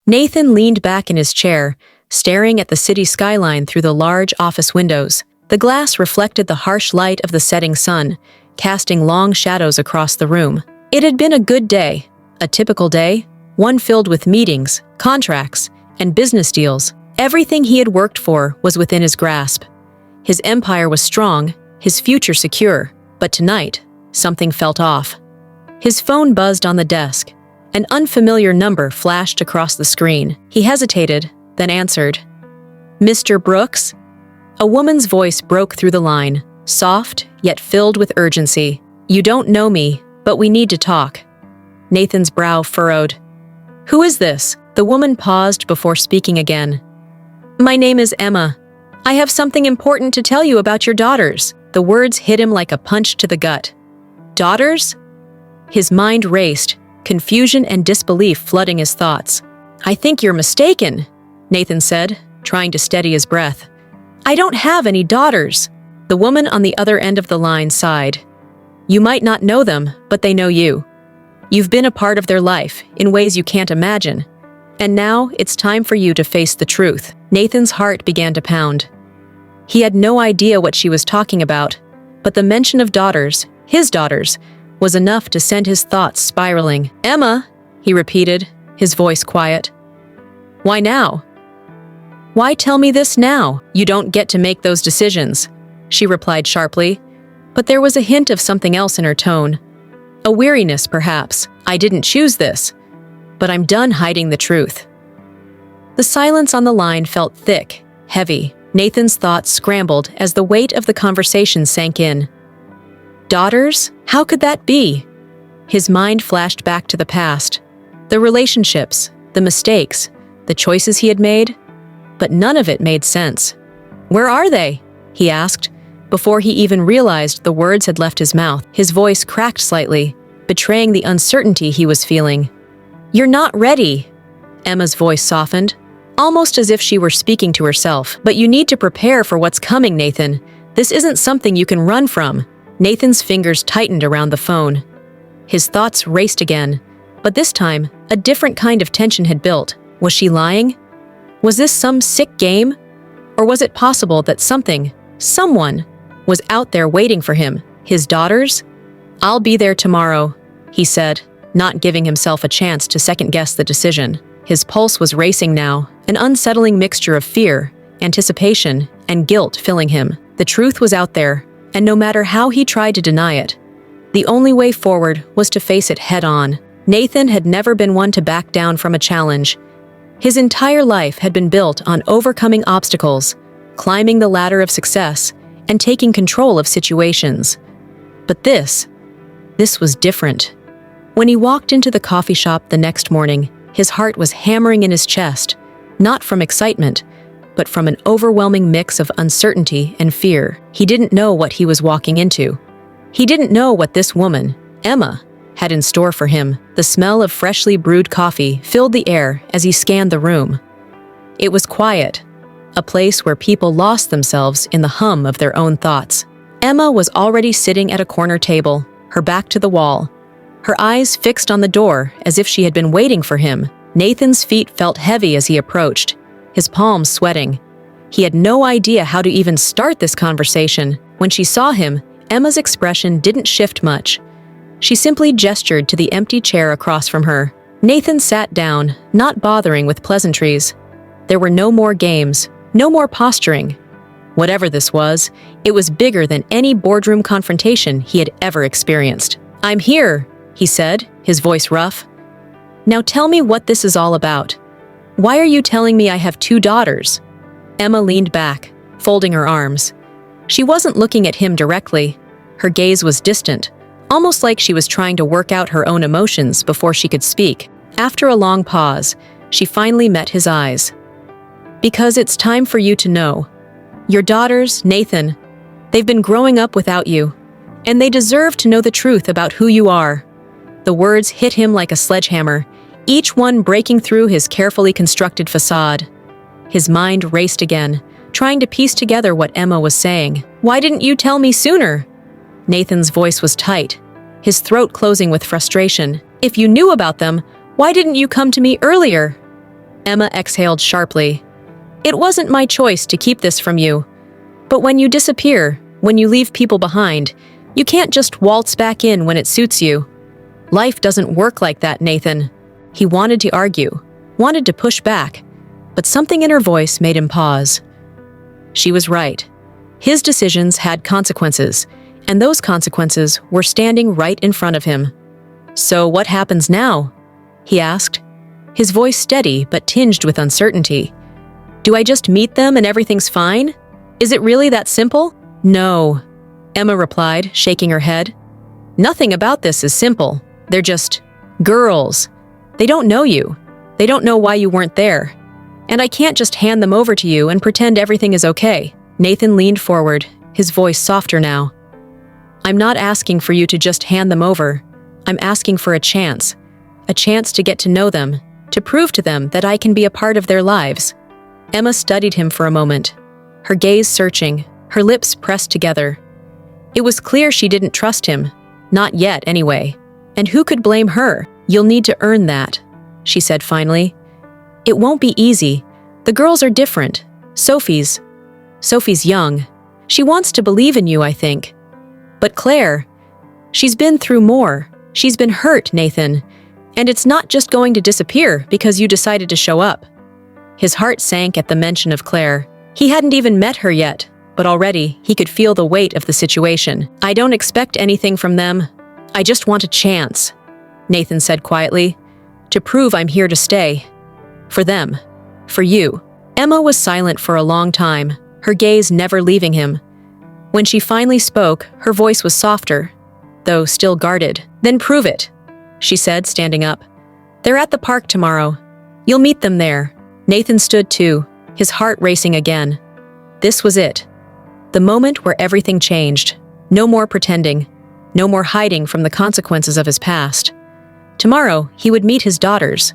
Nathan leaned back in his chair, staring at the city skyline through the large office windows. The glass reflected the harsh light of the setting sun, casting long shadows across the room. It had been a good day, a typical day, one filled with meetings, contracts, and business deals. Everything he had worked for was within his grasp. His empire was strong, his future secure, but tonight, something felt off. His phone buzzed on the desk. An unfamiliar number flashed across the screen. He hesitated, then answered. "Mr. Brooks?" A woman's voice broke through the line, soft yet filled with urgency. "You don't know me, but we need to talk." Nathan's brow furrowed. "Who is this?" The woman paused before speaking again. "My name is Emma. I have something important to tell you about your daughters." The words hit him like a punch to the gut. "Daughters?" His mind raced, confusion and disbelief flooding his thoughts. "I think you're mistaken," Nathan said, trying to steady his breath. "I don't have any daughters." The woman on the other end of the line sighed. "You might not know them, but they know you. You've been a part of their life, in ways you can't imagine. And now, it's time for you to face the truth." Nathan's heart began to pound. He had no idea what she was talking about, but the mention of daughters, his daughters, was enough to send his thoughts spiraling. "Emma," he repeated, his voice quiet. "Why now?" "Why tell me this now? You don't get to make those decisions," she replied sharply, but there was a hint of something else in her tone. A weariness, perhaps. "I didn't choose this, but I'm done hiding the truth." The silence on the line felt thick, heavy. Nathan's thoughts scrambled as the weight of the conversation sank in. Daughters? How could that be? His mind flashed back to the past. The relationships, the mistakes, the choices he had made. But none of it made sense. "Where are they?" he asked, before he even realized the words had left his mouth. His voice cracked slightly, betraying the uncertainty he was feeling. "You're not ready." Emma's voice softened, almost as if she were speaking to herself. "But you need to prepare for what's coming, Nathan. This isn't something you can run from." Nathan's fingers tightened around the phone. His thoughts raced again, but this time, a different kind of tension had built. Was she lying? Was this some sick game? Or was it possible that someone, was out there waiting for him? His daughters? "I'll be there tomorrow," he said, not giving himself a chance to second-guess the decision. His pulse was racing now, an unsettling mixture of fear, anticipation, and guilt filling him. The truth was out there, and no matter how he tried to deny it, the only way forward was to face it head-on. Nathan had never been one to back down from a challenge. His entire life had been built on overcoming obstacles, climbing the ladder of success, and taking control of situations. But this was different. When he walked into the coffee shop the next morning, his heart was hammering in his chest, not from excitement, but from an overwhelming mix of uncertainty and fear. He didn't know what he was walking into. He didn't know what this woman, Emma, had in store for him. The smell of freshly brewed coffee filled the air as he scanned the room. It was quiet, a place where people lost themselves in the hum of their own thoughts. Emma was already sitting at a corner table, her back to the wall, her eyes fixed on the door as if she had been waiting for him. Nathan's feet felt heavy as he approached, his palms sweating. He had no idea how to even start this conversation. When she saw him, Emma's expression didn't shift much. She simply gestured to the empty chair across from her. Nathan sat down, not bothering with pleasantries. There were no more games, no more posturing. Whatever this was, it was bigger than any boardroom confrontation he had ever experienced. "I'm here," he said, his voice rough. "Now tell me what this is all about. Why are you telling me I have 2 daughters?" Emma leaned back, folding her arms. She wasn't looking at him directly. Her gaze was distant, almost like she was trying to work out her own emotions before she could speak. After a long pause, she finally met his eyes. "Because it's time for you to know. Your daughters, Nathan, they've been growing up without you, and they deserve to know the truth about who you are." The words hit him like a sledgehammer, each one breaking through his carefully constructed facade. His mind raced again, trying to piece together what Emma was saying. "Why didn't you tell me sooner?" Nathan's voice was tight, his throat closing with frustration. "If you knew about them, why didn't you come to me earlier?" Emma exhaled sharply. It wasn't my choice to keep this from you. But when you disappear, when you leave people behind, you can't just waltz back in when it suits you. Life doesn't work like that, Nathan. He wanted to argue, wanted to push back, but something in her voice made him pause. She was right. His decisions had consequences, and those consequences were standing right in front of him. So what happens now? He asked, his voice steady but tinged with uncertainty. Do I just meet them and everything's fine? Is it really that simple? No, Emma replied, shaking her head. Nothing about this is simple. They're just girls. They don't know you. They don't know why you weren't there. And I can't just hand them over to you and pretend everything is okay. Nathan leaned forward, his voice softer now. I'm not asking for you to just hand them over. I'm asking for a chance to get to know them, to prove to them that I can be a part of their lives. Emma studied him for a moment, her gaze searching, her lips pressed together. It was clear she didn't trust him, not yet anyway. And who could blame her? You'll need to earn that, she said finally. It won't be easy. The girls are different. Sophie's young. She wants to believe in you, I think. But Claire, she's been through more. She's been hurt, Nathan. And it's not just going to disappear because you decided to show up. His heart sank at the mention of Claire. He hadn't even met her yet, but already he could feel the weight of the situation. I don't expect anything from them. I just want a chance, Nathan said quietly, to prove I'm here to stay. For them. For you. Emma was silent for a long time, her gaze never leaving him. When she finally spoke, her voice was softer, though still guarded. Then prove it, she said, standing up. They're at the park tomorrow. You'll meet them there. Nathan stood too, his heart racing again. This was it. The moment where everything changed. No more pretending. No more hiding from the consequences of his past. Tomorrow, he would meet his daughters.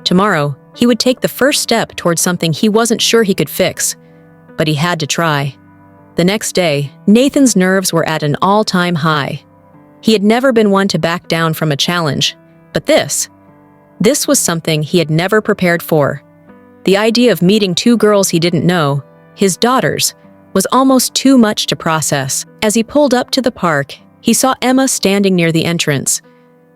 Tomorrow, he would take the first step towards something he wasn't sure he could fix. But he had to try. The next day, Nathan's nerves were at an all-time high. He had never been one to back down from a challenge. But this was something he had never prepared for. The idea of meeting two girls he didn't know, his daughters, was almost too much to process. As he pulled up to the park, he saw Emma standing near the entrance.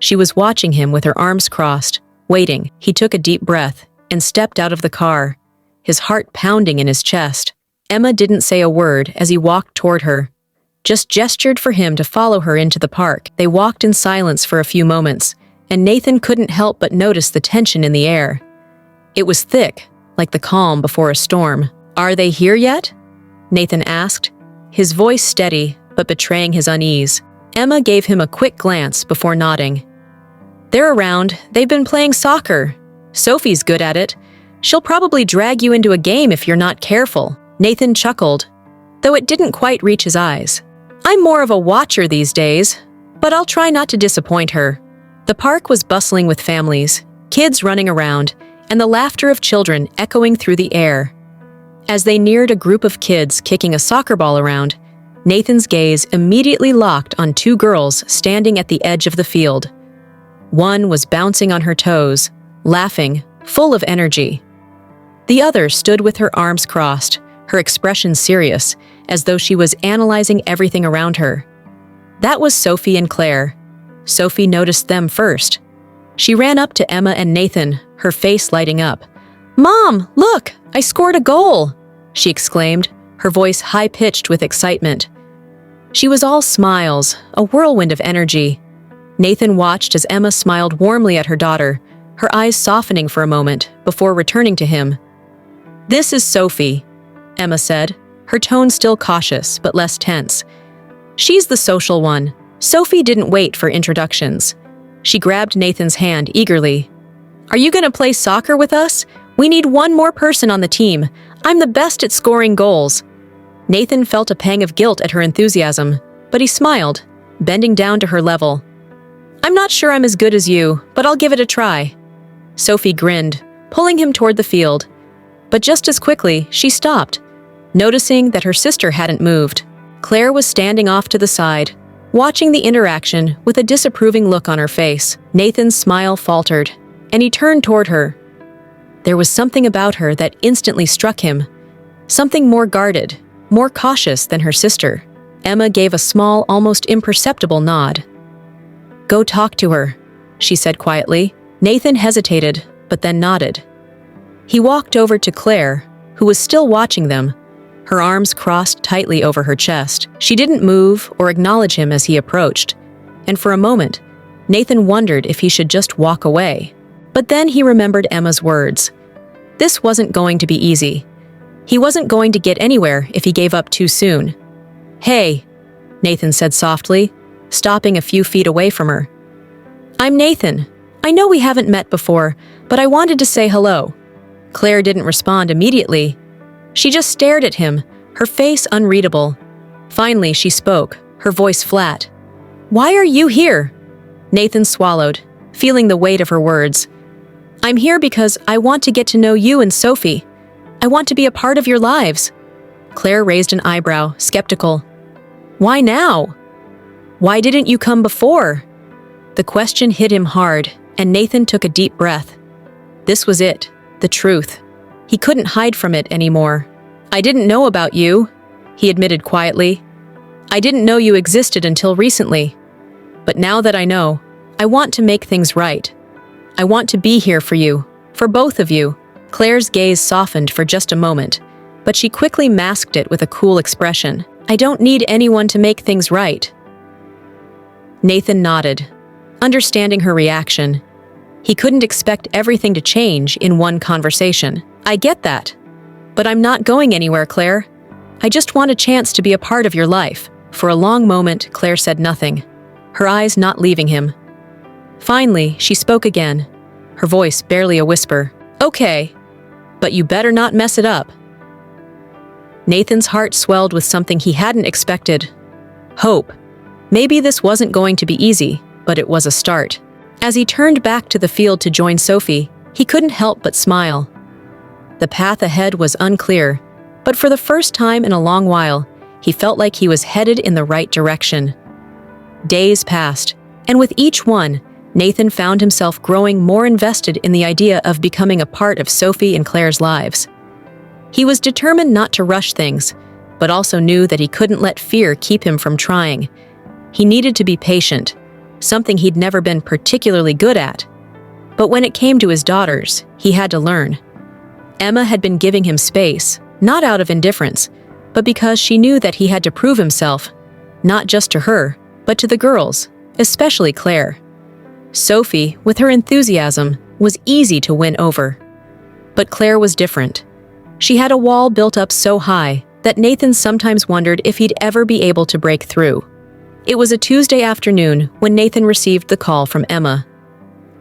She was watching him with her arms crossed, waiting. He took a deep breath and stepped out of the car, his heart pounding in his chest. Emma didn't say a word as he walked toward her, just gestured for him to follow her into the park. They walked in silence for a few moments, and Nathan couldn't help but notice the tension in the air. It was thick, like the calm before a storm. Are they here yet? Nathan asked, his voice steady but betraying his unease. Emma gave him a quick glance before nodding. They're around. They've been playing soccer. Sophie's good at it. She'll probably drag you into a game if you're not careful. Nathan chuckled, though it didn't quite reach his eyes. I'm more of a watcher these days, but I'll try not to disappoint her. The park was bustling with families, kids running around, and the laughter of children echoing through the air. As they neared a group of kids kicking a soccer ball around, Nathan's gaze immediately locked on two girls standing at the edge of the field. One was bouncing on her toes, laughing, full of energy. The other stood with her arms crossed, her expression serious, as though she was analyzing everything around her. That was Sophie and Claire. Sophie noticed them first. She ran up to Emma and Nathan, her face lighting up. "Mom, look, I scored a goal!" she exclaimed, her voice high-pitched with excitement. She was all smiles, a whirlwind of energy. Nathan watched as Emma smiled warmly at her daughter, her eyes softening for a moment before returning to him. "This is Sophie," Emma said, her tone still cautious but less tense. "She's the social one." Sophie didn't wait for introductions. She grabbed Nathan's hand eagerly. "Are you going to play soccer with us? We need one more person on the team. I'm the best at scoring goals." Nathan felt a pang of guilt at her enthusiasm, but he smiled, bending down to her level. "I'm not sure I'm as good as you, but I'll give it a try." Sophie grinned, pulling him toward the field. But just as quickly, she stopped, noticing that her sister hadn't moved. Claire was standing off to the side, watching the interaction with a disapproving look on her face. Nathan's smile faltered, and he turned toward her. There was something about her that instantly struck him, something more guarded, more cautious than her sister. Emma gave a small, almost imperceptible nod. "Go talk to her," she said quietly. Nathan hesitated, but then nodded. He walked over to Claire, who was still watching them, her arms crossed tightly over her chest. She didn't move or acknowledge him as he approached, and for a moment, Nathan wondered if he should just walk away. But then he remembered Emma's words. This wasn't going to be easy. He wasn't going to get anywhere if he gave up too soon. "Hey," Nathan said softly, stopping a few feet away from her. "I'm Nathan. I know we haven't met before, but I wanted to say hello." Claire didn't respond immediately. She just stared at him, her face unreadable. Finally, she spoke, her voice flat. "Why are you here?" Nathan swallowed, feeling the weight of her words. "I'm here because I want to get to know you and Sophie. I want to be a part of your lives." Claire raised an eyebrow, skeptical. "Why now? Why didn't you come before?" The question hit him hard, and Nathan took a deep breath. This was it, the truth. He couldn't hide from it anymore. "I didn't know about you," he admitted quietly. "I didn't know you existed until recently. But now that I know, I want to make things right. I want to be here for you, for both of you." Claire's gaze softened for just a moment, but she quickly masked it with a cool expression. "I don't need anyone to make things right." Nathan nodded, understanding her reaction. He couldn't expect everything to change in one conversation. "I get that. But I'm not going anywhere, Claire. I just want a chance to be a part of your life." For a long moment, Claire said nothing, her eyes not leaving him. Finally, she spoke again, her voice barely a whisper. "Okay, but you better not mess it up." Nathan's heart swelled with something he hadn't expected. Hope. Maybe this wasn't going to be easy, but it was a start. As he turned back to the field to join Sophie, he couldn't help but smile. The path ahead was unclear, but for the first time in a long while, he felt like he was headed in the right direction. Days passed, and with each one, Nathan found himself growing more invested in the idea of becoming a part of Sophie and Claire's lives. He was determined not to rush things, but also knew that he couldn't let fear keep him from trying. He needed to be patient, something he'd never been particularly good at. But when it came to his daughters, he had to learn. Emma had been giving him space, not out of indifference, but because she knew that he had to prove himself, not just to her, but to the girls, especially Claire. Sophie, with her enthusiasm, was easy to win over. But Claire was different. She had a wall built up so high that Nathan sometimes wondered if he'd ever be able to break through. It was a Tuesday afternoon when Nathan received the call from Emma.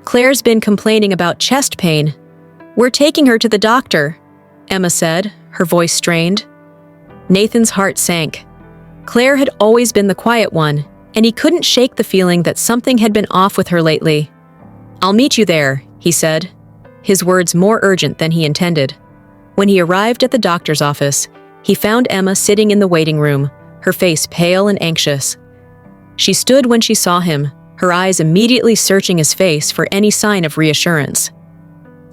"Claire's been complaining about chest pain. We're taking her to the doctor," Emma said, her voice strained. Nathan's heart sank. Claire had always been the quiet one, and he couldn't shake the feeling that something had been off with her lately. "I'll meet you there," he said, his words more urgent than he intended. When he arrived at the doctor's office, he found Emma sitting in the waiting room, her face pale and anxious. She stood when she saw him, her eyes immediately searching his face for any sign of reassurance.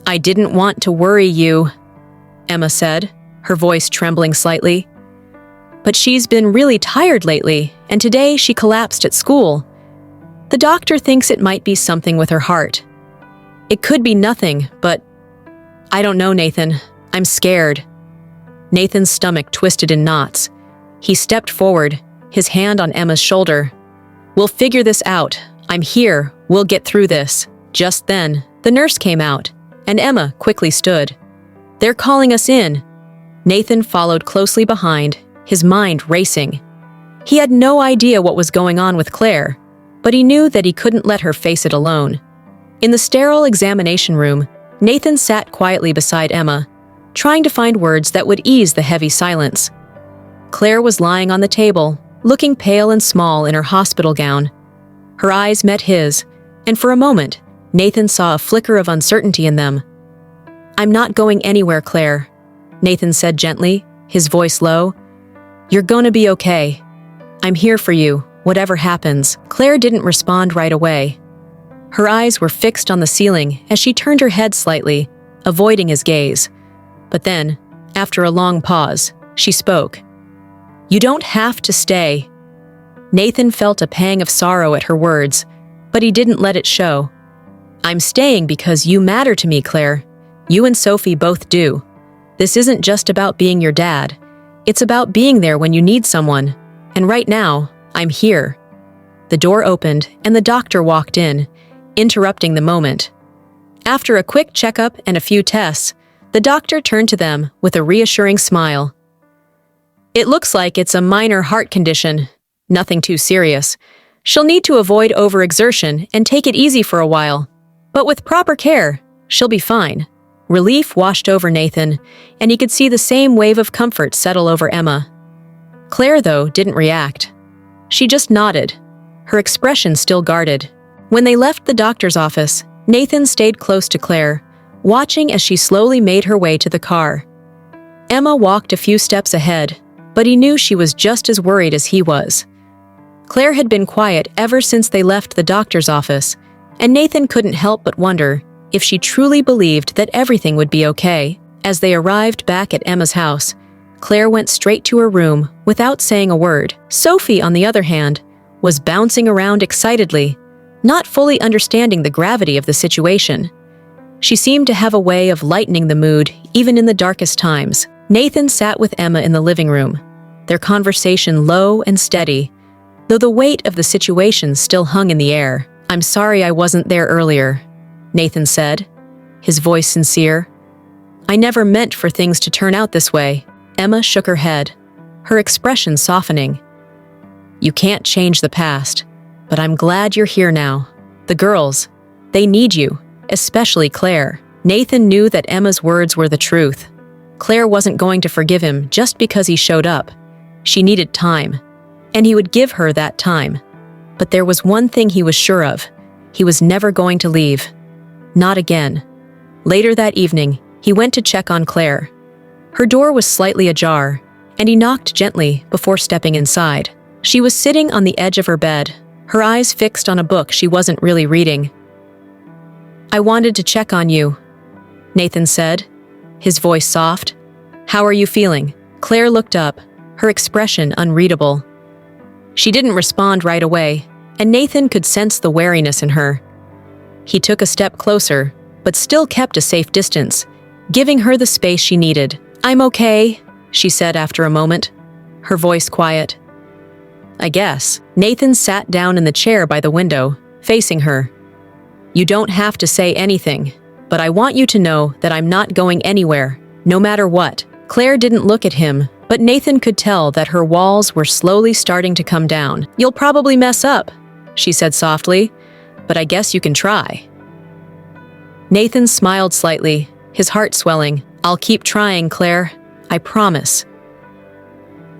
"I didn't want to worry you," Emma said, her voice trembling slightly. "But she's been really tired lately, and today she collapsed at school. The doctor thinks it might be something with her heart. It could be nothing, but I don't know, Nathan. I'm scared." Nathan's stomach twisted in knots. He stepped forward, his hand on Emma's shoulder. "We'll figure this out. I'm here. We'll get through this." Just then, the nurse came out, and Emma quickly stood. "They're calling us in." Nathan followed closely behind, his mind racing. He had no idea what was going on with Claire, but he knew that he couldn't let her face it alone. In the sterile examination room, Nathan sat quietly beside Emma, trying to find words that would ease the heavy silence. Claire was lying on the table, looking pale and small in her hospital gown. Her eyes met his, and for a moment, Nathan saw a flicker of uncertainty in them. "I'm not going anywhere, Claire," Nathan said gently, his voice low. "You're gonna be okay. I'm here for you, whatever happens." Claire didn't respond right away. Her eyes were fixed on the ceiling as she turned her head slightly, avoiding his gaze. But then, after a long pause, she spoke. "You don't have to stay." Nathan felt a pang of sorrow at her words, but he didn't let it show. "I'm staying because you matter to me, Claire. You and Sophie both do. This isn't just about being your dad. It's about being there when you need someone. And right now, I'm here." The door opened and the doctor walked in, interrupting the moment. After a quick checkup and a few tests, the doctor turned to them with a reassuring smile. "It looks like it's a minor heart condition. Nothing too serious. She'll need to avoid overexertion and take it easy for a while. But with proper care, she'll be fine." Relief washed over Nathan, and he could see the same wave of comfort settle over Emma. Claire, though, didn't react. She just nodded, her expression still guarded. When they left the doctor's office, Nathan stayed close to Claire, watching as she slowly made her way to the car. Emma walked a few steps ahead, but he knew she was just as worried as he was. Claire had been quiet ever since they left the doctor's office, and Nathan couldn't help but wonder if she truly believed that everything would be okay. As they arrived back at Emma's house, Claire went straight to her room without saying a word. Sophie, on the other hand, was bouncing around excitedly, not fully understanding the gravity of the situation. She seemed to have a way of lightening the mood even in the darkest times. Nathan sat with Emma in the living room, their conversation low and steady, though the weight of the situation still hung in the air. "I'm sorry I wasn't there earlier," Nathan said, his voice sincere. "I never meant for things to turn out this way." Emma shook her head, her expression softening. "You can't change the past, but I'm glad you're here now. The girls, they need you, especially Claire." Nathan knew that Emma's words were the truth. Claire wasn't going to forgive him just because he showed up. She needed time, and he would give her that time. But there was one thing he was sure of. He was never going to leave. Not again. Later that evening, he went to check on Claire. Her door was slightly ajar, and he knocked gently before stepping inside. She was sitting on the edge of her bed, her eyes fixed on a book she wasn't really reading. "I wanted to check on you," Nathan said, his voice soft. "How are you feeling?" Claire looked up, her expression unreadable. She didn't respond right away, and Nathan could sense the wariness in her. He took a step closer, but still kept a safe distance, giving her the space she needed. "I'm okay," she said after a moment, her voice quiet. "I guess." Nathan sat down in the chair by the window, facing her. "You don't have to say anything, but I want you to know that I'm not going anywhere, no matter what." Claire didn't look at him, but Nathan could tell that her walls were slowly starting to come down. "You'll probably mess up," she said softly, "but I guess you can try." Nathan smiled slightly, his heart swelling. "I'll keep trying, Claire. I promise."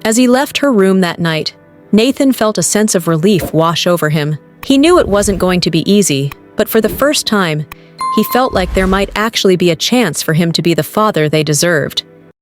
As he left her room that night, Nathan felt a sense of relief wash over him. He knew it wasn't going to be easy, but for the first time, he felt like there might actually be a chance for him to be the father they deserved.